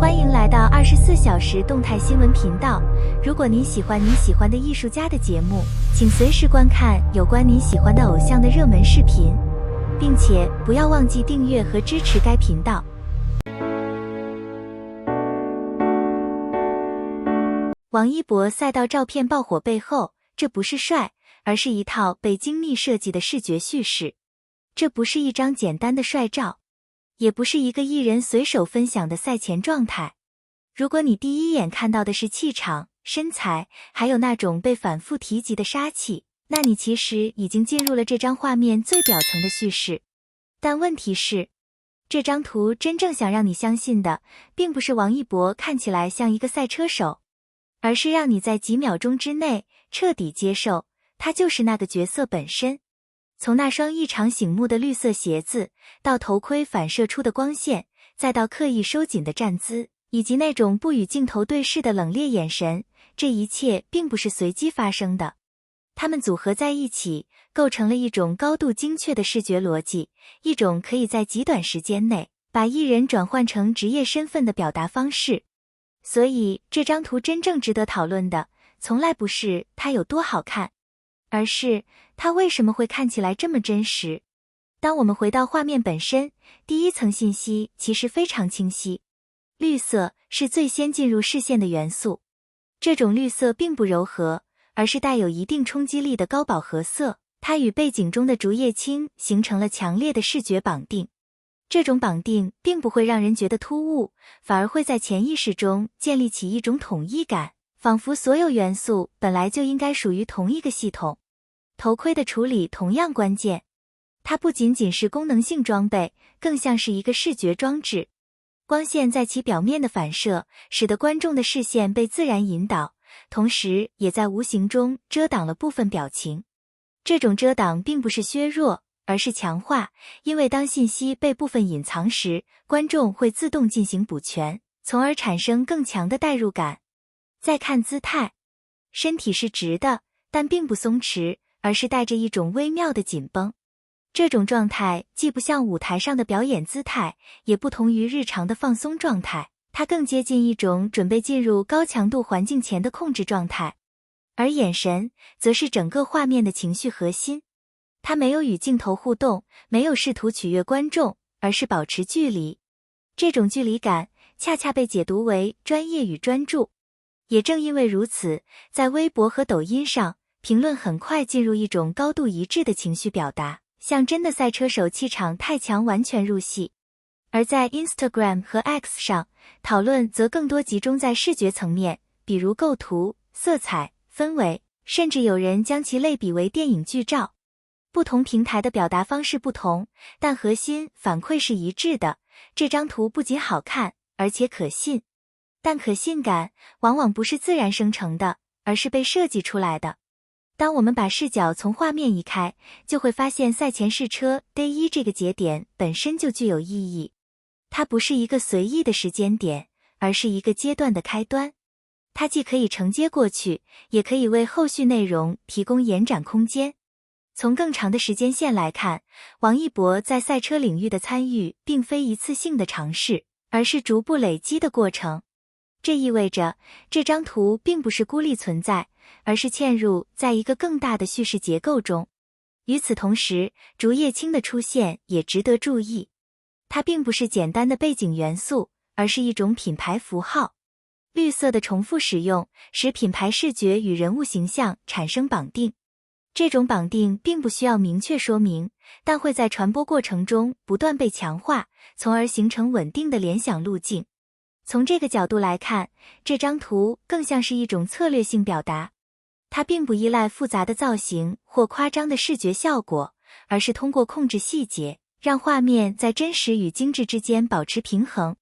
欢迎来到24小时动态新闻频道。如果您喜欢你喜欢的艺术家的节目，请随时观看有关您喜欢的偶像的热门视频，并且不要忘记订阅和支持该频道。王一博赛道照片爆火背后，这不是帅，而是一套被精密设计的视觉叙事。这不是一张简单的帅照，也不是一个艺人随手分享的赛前状态。如果你第一眼看到的是气场、身材，还有那种被反复提及的杀气，那你其实已经进入了这张画面最表层的叙事。但问题是，这张图真正想让你相信的，并不是王一博看起来像一个赛车手，而是让你在几秒钟之内彻底接受，他就是那个角色本身。从那双异常醒目的绿色鞋子，到头盔反射出的光线，再到刻意收紧的站姿，以及那种不与镜头对视的冷冽眼神，这一切并不是随机发生的。它们组合在一起，构成了一种高度精确的视觉逻辑，一种可以在极短时间内把艺人转换成职业身份的表达方式。所以这张图真正值得讨论的，从来不是它有多好看，而是它为什么会看起来这么真实。当我们回到画面本身，第一层信息其实非常清晰。绿色是最先进入视线的元素，这种绿色并不柔和，而是带有一定冲击力的高饱和色，它与背景中的竹叶青形成了强烈的视觉绑定。这种绑定并不会让人觉得突兀，反而会在潜意识中建立起一种统一感，仿佛所有元素本来就应该属于同一个系统。头盔的处理同样关键，它不仅仅是功能性装备，更像是一个视觉装置。光线在其表面的反射，使得观众的视线被自然引导，同时也在无形中遮挡了部分表情。这种遮挡并不是削弱，而是强化，因为当信息被部分隐藏时，观众会自动进行补全，从而产生更强的代入感。再看姿态，身体是直的，但并不松弛，而是带着一种微妙的紧绷。这种状态既不像舞台上的表演姿态，也不同于日常的放松状态，它更接近一种准备进入高强度环境前的控制状态。而眼神则是整个画面的情绪核心，它没有与镜头互动，没有试图取悦观众，而是保持距离。这种距离感恰恰被解读为专业与专注。也正因为如此，在微博和抖音上，评论很快进入一种高度一致的情绪表达，像真的赛车手气场太强完全入戏。而在 Instagram 和 X 上，讨论则更多集中在视觉层面，比如构图、色彩、氛围，甚至有人将其类比为电影剧照。不同平台的表达方式不同，但核心反馈是一致的。这张图不仅好看，而且可信。但可信感往往不是自然生成的，而是被设计出来的。当我们把视角从画面移开，就会发现赛前试车 Day 1这个节点本身就具有意义。它不是一个随意的时间点，而是一个阶段的开端。它既可以承接过去，也可以为后续内容提供延展空间。从更长的时间线来看，王一博在赛车领域的参与并非一次性的尝试，而是逐步累积的过程。这意味着这张图并不是孤立存在，而是嵌入在一个更大的叙事结构中。与此同时，竹叶青的出现也值得注意。它并不是简单的背景元素，而是一种品牌符号。绿色的重复使用，使品牌视觉与人物形象产生绑定。这种绑定并不需要明确说明，但会在传播过程中不断被强化，从而形成稳定的联想路径。从这个角度来看，这张图更像是一种策略性表达。它并不依赖复杂的造型或夸张的视觉效果，而是通过控制细节，让画面在真实与精致之间保持平衡。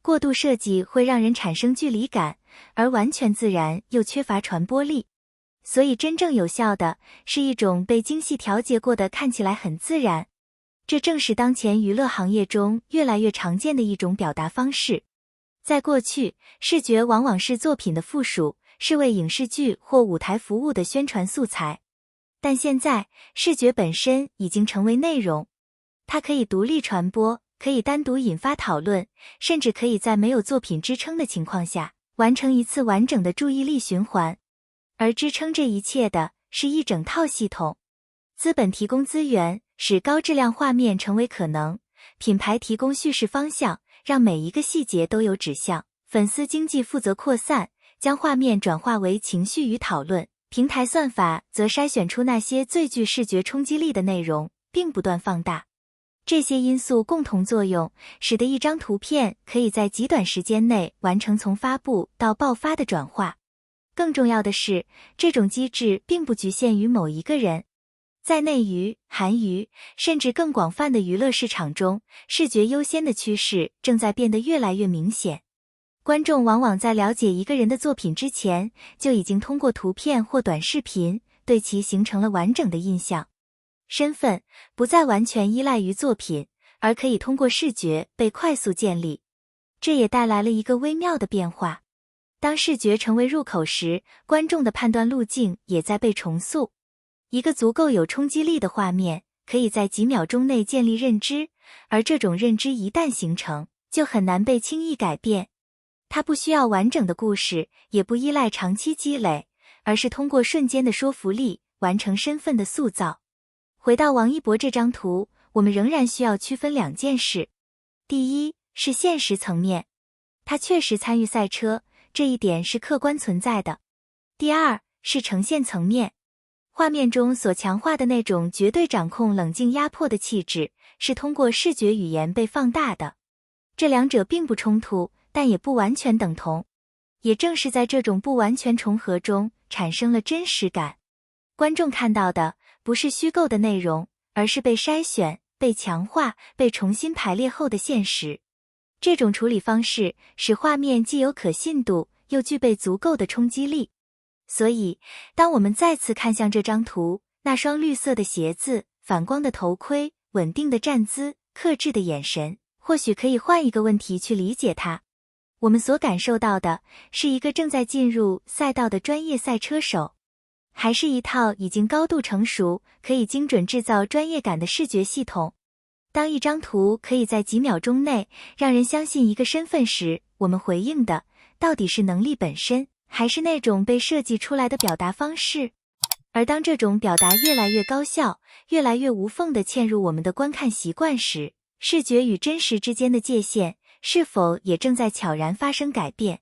过度设计会让人产生距离感，而完全自然又缺乏传播力。所以真正有效的是一种被精细调节过的看起来很自然。这正是当前娱乐行业中越来越常见的一种表达方式。在过去，视觉往往是作品的附属，是为影视剧或舞台服务的宣传素材。但现在，视觉本身已经成为内容，它可以独立传播，可以单独引发讨论，甚至可以在没有作品支撑的情况下，完成一次完整的注意力循环。而支撑这一切的是一整套系统。资本提供资源，使高质量画面成为可能；品牌提供叙事方向，让每一个细节都有指向；粉丝经济负责扩散，将画面转化为情绪与讨论；平台算法则筛选出那些最具视觉冲击力的内容，并不断放大。这些因素共同作用，使得一张图片可以在极短时间内完成从发布到爆发的转化。更重要的是，这种机制并不局限于某一个人。在内娱、韩娱，甚至更广泛的娱乐市场中，视觉优先的趋势正在变得越来越明显。观众往往在了解一个人的作品之前，就已经通过图片或短视频对其形成了完整的印象。身份不再完全依赖于作品，而可以通过视觉被快速建立。这也带来了一个微妙的变化。当视觉成为入口时，观众的判断路径也在被重塑。一个足够有冲击力的画面，可以在几秒钟内建立认知，而这种认知一旦形成，就很难被轻易改变。它不需要完整的故事，也不依赖长期积累，而是通过瞬间的说服力，完成身份的塑造。回到王一博这张图，我们仍然需要区分两件事。第一，是现实层面，他确实参与赛车，这一点是客观存在的。第二，是呈现层面，画面中所强化的那种绝对掌控、冷静压迫的气质，是通过视觉语言被放大的。这两者并不冲突，但也不完全等同。也正是在这种不完全重合中，产生了真实感。观众看到的不是虚构的内容，而是被筛选、被强化、被重新排列后的现实。这种处理方式使画面既有可信度，又具备足够的冲击力。所以，当我们再次看向这张图，那双绿色的鞋子、反光的头盔、稳定的站姿、克制的眼神，或许可以换一个问题去理解它。我们所感受到的是一个正在进入赛道的专业赛车手，还是一套已经高度成熟、可以精准制造专业感的视觉系统？当一张图可以在几秒钟内让人相信一个身份时，我们回应的到底是能力本身，还是那种被设计出来的表达方式？而当这种表达越来越高效、越来越无缝地嵌入我们的观看习惯时，视觉与真实之间的界限是否也正在悄然发生改变？